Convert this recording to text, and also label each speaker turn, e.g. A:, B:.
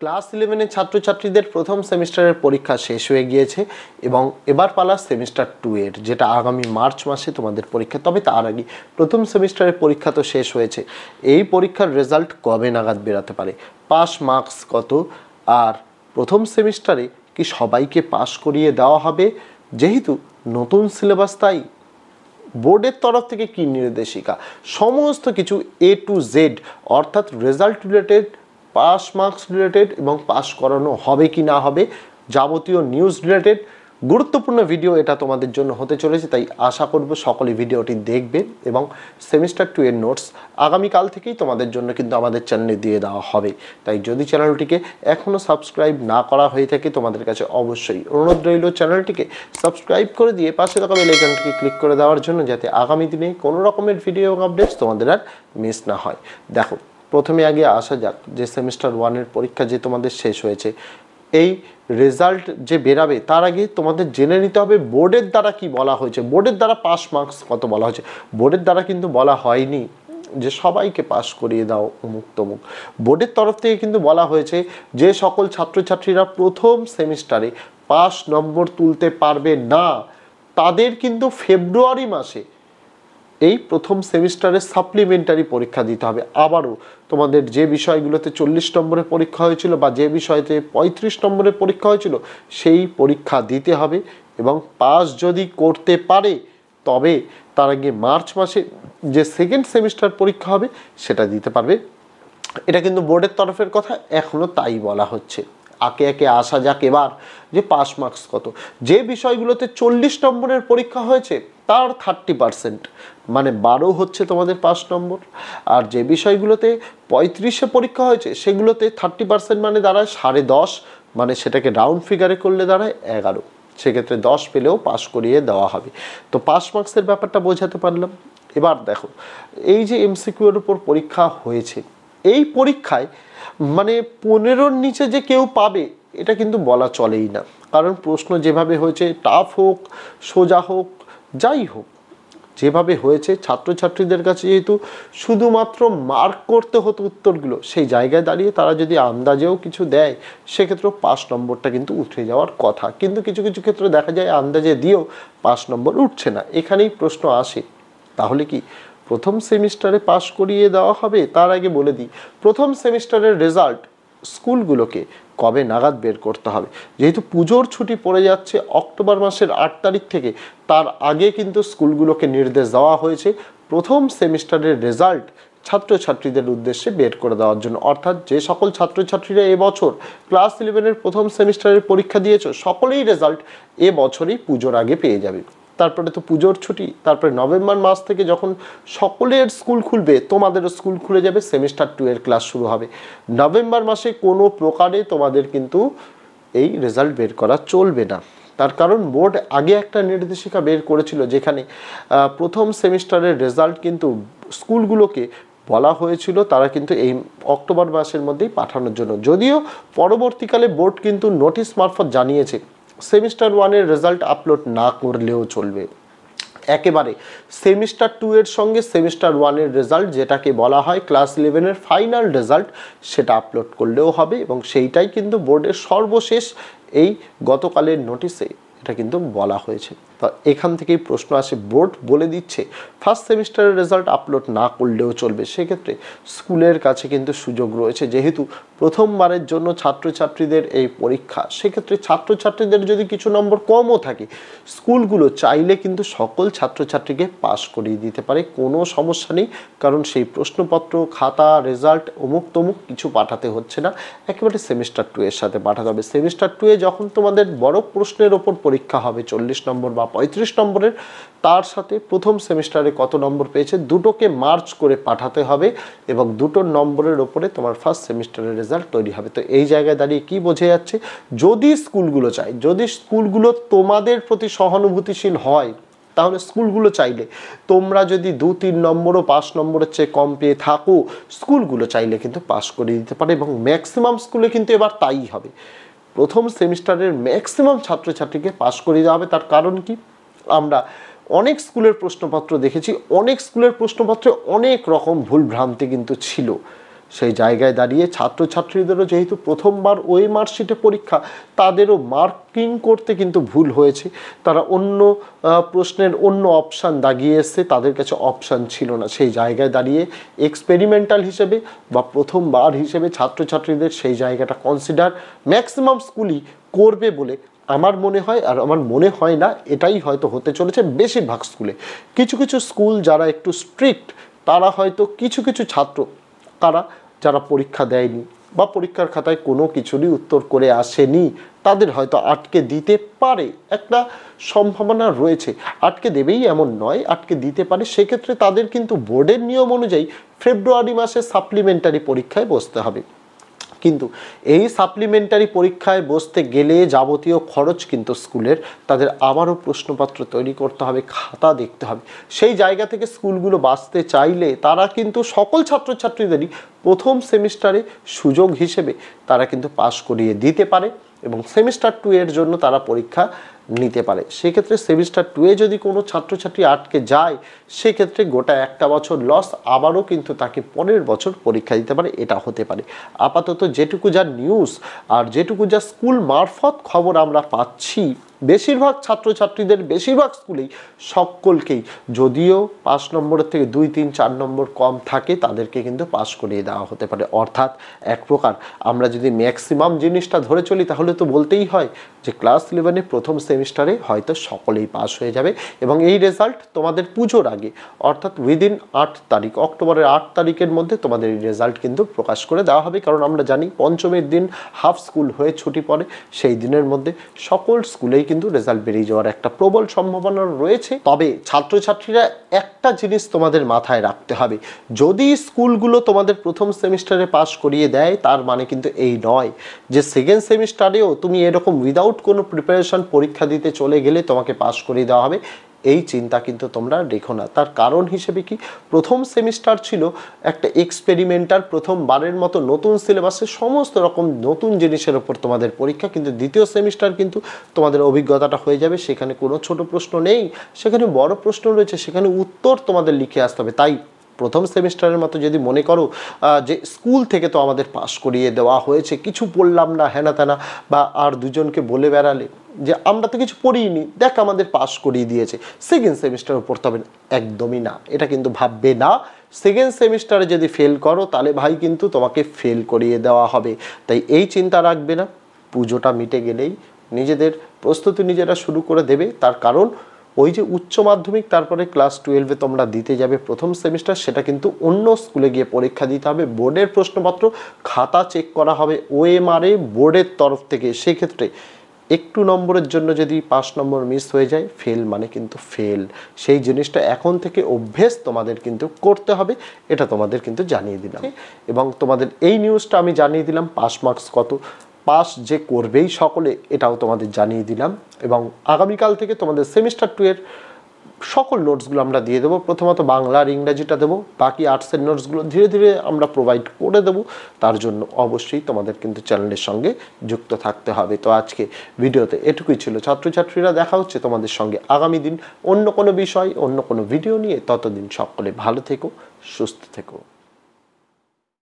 A: Class 11 এর ছাত্রছাত্রীদের প্রথম সেমিস্টারের পরীক্ষা শেষ হয়ে গিয়েছে এবং এবার পালা সেমিস্টার 2 এর, যেটা আগামী মার্চ মাসে তোমাদের পরীক্ষা। তবে তার আগে প্রথম সেমিস্টারের পরীক্ষা তো শেষ হয়েছে, এই পরীক্ষার রেজাল্ট কবে নাগাদ বেরাতে পারে, পাস মার্কস কত, আর প্রথম সেমিস্টারে কি সবাইকে পাস করিয়ে দেওয়া হবে, যেহেতু নতুন সিলেবাস, তাই বোর্ডের তরফ থেকে কি নির্দেশিকা, সমস্ত কিছু A to Z অর্থাৎ result related, pass marks related এবং পাস করানো হবে কি না হবে, যাবতীয় নিউজ রিলেটেড গুরুত্বপূর্ণ ভিডিও এটা তোমাদের জন্য হতে চলেছে। তাই আশা করব সকলে ভিডিওটি দেখবে এবং সেমিস্টার 2 এর নোটস আগামীকাল থেকেই তোমাদের জন্য কিন্তু আমাদের চ্যানেলে দিয়ে দেওয়া হবে। তাই যদি চ্যানেলটিকে এখনও সাবস্ক্রাইব না করা হয়ে থাকে, তোমাদের কাছে অবশ্যই অনুরোধ রইল চ্যানেলটিকে সাবস্ক্রাইব করে দিয়ে পাশে থাকা বেল আইকনটিকে ক্লিক করে দেওয়ার জন্য, যাতে আগামী দিনে কোনো রকমের ভিডিও আপডেটস তোমাদের আর মিস না হয়। দেখো, প্রথমে আগে আসা যাক যে সেমিস্টার 1 এর পরীক্ষা যে তোমাদের শেষ হয়েছে, এই রেজাল্ট যে বেরাবে তার আগে তোমাদের জেনে নিতে হবে বোর্ডের দ্বারা কি বলা হয়েছে। বোর্ডের দ্বারা পাস মার্কস কত বলা হয়েছে, বোর্ডের দ্বারা কিন্তু বলা হয়নি যে সবাইকে পাস করিয়ে দাও অমুক তমুক। বোর্ডের তরফ থেকে কিন্তু বলা হয়েছে যে সকল ছাত্রছাত্রীরা প্রথম সেমিস্টারে পাস নম্বর তুলতে পারবে না, তাদের কিন্তু ফেব্রুয়ারি মাসে এই প্রথম সেমিস্টারের সাপ্লিমেন্টারি পরীক্ষা দিতে হবে। আবারও তোমাদের যে বিষয়গুলোতে 40 নম্বরের পরীক্ষা হয়েছিল বা যে বিষয়তে 35 নম্বরের পরীক্ষা হয়েছিল, সেই পরীক্ষা দিতে হবে এবং পাস যদি করতে পারে তবে তার আগে মার্চ মাসে যে সেকেন্ড সেমিস্টার পরীক্ষা হবে সেটা দিতে পারবে। এটা কিন্তু বোর্ডের তরফের কথা, এখনও তাই বলা হচ্ছে। একে একে আসা যাক এবার যে পাস মার্কস কত। যে বিষয়গুলোতে 40 নম্বরের পরীক্ষা হয়েছে তার 30%, মানে 12 হচ্ছে তোমাদের পাস নম্বর। আর যে বিষয়গুলোতে 35-এ পরীক্ষা হয়েছে সেগুলোতে 30% মানে দাঁড়ায় 10.5, মানে সেটাকে রাউন্ড ফিগারে করলে দাঁড়ায় 11। সেক্ষেত্রে 10 পেলেও পাস করিয়ে দেওয়া হবে। তো পাস মার্কসের ব্যাপারটা বোঝাতে পারলাম। এবার দেখো, এই যে MCQ এর উপর পরীক্ষা হয়েছে, এই পরীক্ষায় মানে 15-র নিচে যে কেউ পাবে এটা কিন্তু বলা চলেই না। কারণ প্রশ্ন যেভাবে হয়েছে, টাফ হোক সোজা হোক যাই হোক, যেভাবে হয়েছে ছাত্রছাত্রীদের কাছে যেহেতু শুধুমাত্র মার্ক করতে হতো উত্তরগুলো, সেই জায়গায় দাঁড়িয়ে তারা যদি আন্দাজেও কিছু দেয় সেক্ষেত্রে পাস নম্বরটা কিন্তু উঠে যাওয়ার কথা। কিন্তু কিছু কিছু ক্ষেত্রে দেখা যায় আন্দাজে দিয়েও পাস নম্বর উঠছে না। এখানেই প্রশ্ন আসে, তাহলে কি প্রথম সেমিস্টারে পাস করিয়ে দেওয়া হবে? তার আগে বলে দিই, প্রথম সেমিস্টারের রেজাল্ট স্কুলগুলোকে কবে নাগাদ বের করতে হবে। যেহেতু পুজোর ছুটি পড়ে যাচ্ছে অক্টোবর মাসের 8 তারিখ থেকে, তার আগে কিন্তু স্কুলগুলোকে নির্দেশ দেওয়া হয়েছে প্রথম সেমিস্টারের রেজাল্ট ছাত্রছাত্রীদের উদ্দেশ্যে বের করে দেওয়ার জন্য। অর্থাৎ যে সকল ছাত্রছাত্রীরা এবছর ক্লাস 11-এর প্রথম সেমিস্টারের পরীক্ষা দিয়েছ, সকলেই রেজাল্ট এবছরই পুজোর আগে পেয়ে যাবে। তারপরে তো পুজোর ছুটি, তারপরে নভেম্বর মাস থেকে যখন সকলের স্কুল খুলবে, তোমাদেরও স্কুল খুলে যাবে, সেমিস্টার 2 এর ক্লাস শুরু হবে। নভেম্বর মাসে কোনো প্রকারে তোমাদের কিন্তু এই রেজাল্ট বের করা চলবে না। তার কারণ বোর্ড আগে একটা নির্দেশিকা বের করেছিল, যেখানে প্রথম সেমিস্টারের রেজাল্ট কিন্তু স্কুলগুলোকে বলা হয়েছিল তারা কিন্তু এই অক্টোবর মাসের মধ্যেই পাঠানোর জন্য। যদিও পরবর্তীকালে বোর্ড কিন্তু নোটিশ মারফত জানিয়েছে সেমিস্টার 1 এর রেজাল্ট আপলোড না করলেও চলবে, একেবারে সেমিস্টার 2 এর সঙ্গে সেমিস্টার 1 এর রেজাল্ট, যেটাকে বলা হয় ক্লাস 11-এর ফাইনাল রেজাল্ট, সেটা আপলোড করলেও হবে। এবং সেইটাই কিন্তু বোর্ডের সর্বশেষ এই গতকালের নোটিশে এটা কিন্তু বলা হয়েছে। তো এখান থেকেই প্রশ্ন আসে, বোর্ড বলে দিচ্ছে ফার্স্ট সেমিস্টারের রেজাল্ট আপলোড না করলেও চলবে। সেক্ষেত্রে স্কুলের কাছে কিন্তু সুযোগ রয়েছে, যেহেতু প্রথমবারের জন্য ছাত্রছাত্রীদের এই পরীক্ষা, সেক্ষেত্রে ছাত্রছাত্রীদের যদি কিছু নম্বর কমও থাকে, স্কুলগুলো চাইলে কিন্তু সকল ছাত্রছাত্রীকে পাস করিয়ে দিতে পারে, কোনো সমস্যা নেই। কারণ সেই প্রশ্নপত্র, খাতা, রেজাল্ট অমুক তমুক কিছু পাঠাতে হচ্ছে না, একেবারে সেমিস্টার 2 এর সাথে পাঠাতে হবে। সেমিস্টার 2 এ যখন তোমাদের বড় প্রশ্নের ওপর পরীক্ষা হবে 40 নম্বর বা 35 নম্বরের, তার সাথে প্রথম সেমিস্টারে কত নম্বর পেয়েছে দুটোকে মার্চ করে পাঠাতে হবে এবং দুটো নম্বরের ওপরে তোমার ফার্স্ট সেমিস্টারের রেজাল্ট তৈরি হবে। তো এই জায়গায় দাঁড়িয়ে কি বোঝা যাচ্ছে, যদি স্কুলগুলো চায়, যদি স্কুলগুলো তোমাদের প্রতি সহানুভূতিশীল হয়, তাহলে স্কুলগুলো চাইলে তোমরা যদি 2-3 নম্বরও 5 নম্বরের চেয়ে কম পেয়ে থাকো, স্কুলগুলো চাইলে কিন্তু পাস করে দিতে পারে। এবং ম্যাক্সিমাম স্কুলে কিন্তু এবার তাই হবে, প্রথম সেমিস্টারের ম্যাক্সিমাম ছাত্রছাত্রীকে পাস করে দেওয়া হবে। তার কারণ কি, আমরা অনেক স্কুলের প্রশ্নপত্র দেখেছি, অনেক স্কুলের প্রশ্নপত্রে অনেক রকম ভুল ভ্রান্তি কিন্তু ছিল। সেই জায়গায় দাঁড়িয়ে ছাত্রছাত্রীদেরও যেহেতু প্রথমবার ওই মার্কশিটে পরীক্ষা, তাদেরও মার্কিং করতে কিন্তু ভুল হয়েছে। তারা অন্য প্রশ্নের অন্য অপশান দাগিয়ে এসছে, তাদের কাছে অপশান ছিল না। সেই জায়গায় দাঁড়িয়ে এক্সপেরিমেন্টাল হিসেবে বা প্রথমবার হিসেবে ছাত্রছাত্রীদের সেই জায়গাটা কনসিডার ম্যাক্সিমাম স্কুলই করবে বলে আমার মনে হয়। আর আমার মনে হয় না, এটাই হয়তো হতে চলেছে বেশিরভাগ স্কুলে। কিছু কিছু স্কুল যারা একটু স্ট্রিক্ট, তারা হয়তো কিছু কিছু ছাত্র যারা পরীক্ষা দেয়নি বা পরীক্ষার খাতায় কোনো কিছুরই উত্তর করে আসেনি, তাদের হয়তো আটকে দিতে পারে, একটা সম্ভাবনা রয়েছে। আটকে দেবেই এমন নয়, আটকে দিতে পারে। সেক্ষেত্রে তাদের কিন্তু বোর্ডের নিয়ম অনুযায়ী ফেব্রুয়ারি মাসে সাপ্লিমেন্টারি পরীক্ষায় বসতে হবে। কিন্তু এই সাপ্লিমেন্টারি পরীক্ষায় বসতে গেলে যাবতীয় খরচ কিন্তু স্কুলের, তাদের আবারও প্রশ্নপত্র তৈরি করতে হবে, খাতা দেখতে হবে। সেই জায়গা থেকে স্কুলগুলো বাঁচতে চাইলে তারা কিন্তু সকল ছাত্রছাত্রীদেরই প্রথম সেমিস্টারে সুযোগ হিসেবে তারা কিন্তু পাশ করিয়ে দিতে পারে এবং সেমিস্টার 2 এর জন্য তারা পরীক্ষা নিতে পারে। সেক্ষেত্রে সেমিস্টার 2 এ যদি কোনো ছাত্রছাত্রী আটকে যায়, সেক্ষেত্রে গোটা একটা বছর লস, আবারও কিন্তু তাকে পরের বছর পরীক্ষা দিতে পারে, এটা হতে পারে। আপাতত যেটুকু যা নিউজ আর যেটুকু যা স্কুল মারফত খবর আমরা পাচ্ছি, বেশিরভাগ ছাত্রছাত্রীদের বেশিরভাগ স্কুলেই সকলকেই, যদিও 5 নম্বরের থেকে 2, 3, 4 নম্বর কম থাকে, তাদেরকে কিন্তু পাস করিয়ে দেওয়া হতে পারে। অর্থাৎ এক প্রকার আমরা যদি ম্যাক্সিমাম জিনিসটা ধরে চলি, তাহলে তো বলতেই হয় যে ক্লাস 11 এ প্রথম সেমিস্টারে হয়তো সকলেই পাস হয়ে যাবে এবং এই রেজাল্ট তোমাদের পুজোর আগে, অর্থাৎ উইদিন 8 তারিখ, অক্টোবরের 8 তারিখের মধ্যে তোমাদের এই রেজাল্ট কিন্তু প্রকাশ করে দেওয়া হবে। কারণ আমরা জানি পঞ্চমীর দিন হাফ স্কুল হয়ে ছুটি পড়ে, সেই দিনের মধ্যে সকল স্কুলেই কিন্তু রেজাল্ট বেরিয়ে যাওয়ার একটা প্রবল সম্ভাবনা রয়েছে। তবে ছাত্রছাত্রীরা একটা জিনিস তোমাদের মাথায় রাখতে হবে, যদি স্কুলগুলো তোমাদের প্রথম সেমিস্টারে পাস করিয়ে দেয়, তার মানে কিন্তু এই নয় যে সেকেন্ড সেমিস্টারেও তুমি এরকম উইদাউট কোনো প্রিপারেশন পরীক্ষা দিতে চলে গেলে তোমাকে পাস করিয়ে দেওয়া হবে। এই চিন্তা কিন্তু তোমরা রেখো না। তার কারণ হিসেবে কি, প্রথম সেমিস্টার ছিল একটা এক্সপেরিমেন্টাল, প্রথমবারের মতো নতুন সিলেবাসে সমস্ত রকম নতুন জিনিসের ওপর তোমাদের পরীক্ষা। কিন্তু দ্বিতীয় সেমিস্টার কিন্তু তোমাদের অভিজ্ঞতাটা হয়ে যাবে, সেখানে কোনো ছোট প্রশ্ন নেই, সেখানে বড় প্রশ্ন রয়েছে, সেখানে উত্তর তোমাদের লিখে আসতে হবে। তাই প্রথম সেমিস্টারের মতো যদি মনে করো যে স্কুল থেকে তো আমাদের পাস করিয়ে দেওয়া হয়েছে, কিছু পড়লাম না হেনা তেনা, বা আর দুজনকে বলে বেড়ালে যে আমরা তো কিছু পড়িনি, দেখ আমাদের পাস করিয়ে দিয়েছে, সেকেন্ড সেমিস্টারে পড়তে হবে না, একদমই না। এটা কিন্তু ভাববে না। সেকেন্ড সেমিস্টারে যদি ফেল করো, তাহলে ভাই কিন্তু তোমাকে ফেল করিয়ে দেওয়া হবে। তাই এই চিন্তা রাখবে না। পুজোটা মিটে গেলেই নিজেদের প্রস্তুতি নিজেরা শুরু করে দেবে। তার কারণ ওই যে উচ্চ মাধ্যমিক তারপরে ক্লাস 12-এ তোমরা দিতে যাবে প্রথম সেমিস্টার, সেটা কিন্তু অন্য স্কুলে গিয়ে পরীক্ষা দিতে হবে। বোর্ডের প্রশ্নপত্র খাতা চেক করা হবে OMR বোর্ডের তরফ থেকে। সেক্ষেত্রে একটু নম্বরের জন্য যদি 5 নম্বর মিস হয়ে যায়, ফেল মানে কিন্তু ফেল। সেই জিনিসটা এখন থেকে অভ্যেস তোমাদের কিন্তু করতে হবে, এটা তোমাদের কিন্তু জানিয়ে দিলাম। এবং তোমাদের এই নিউজটা আমি জানিয়ে দিলাম, পাস মার্কস কত, পাস যে করবেই সকলে, এটাও তোমাদের জানিয়ে দিলাম। এবং আগামীকাল থেকে তোমাদের সেমিস্টার 2 এর সকল নোটসগুলো আমরা দিয়ে দেবো। প্রথমত বাংলা আর ইংরাজিটা দেবো, বাকি আর্টসের নোটসগুলো ধীরে ধীরে আমরা প্রোভাইড করে দেবো। তার জন্য অবশ্যই তোমাদের কিন্তু চ্যানেলের সঙ্গে যুক্ত থাকতে হবে। তো আজকে ভিডিওতে এটুকুই ছিল ছাত্রছাত্রীরা। দেখা হচ্ছে তোমাদের সঙ্গে আগামী দিন অন্য কোনো বিষয়, অন্য কোনো ভিডিও নিয়ে। ততদিন সকলে ভালো থেকো, সুস্থ থেকো।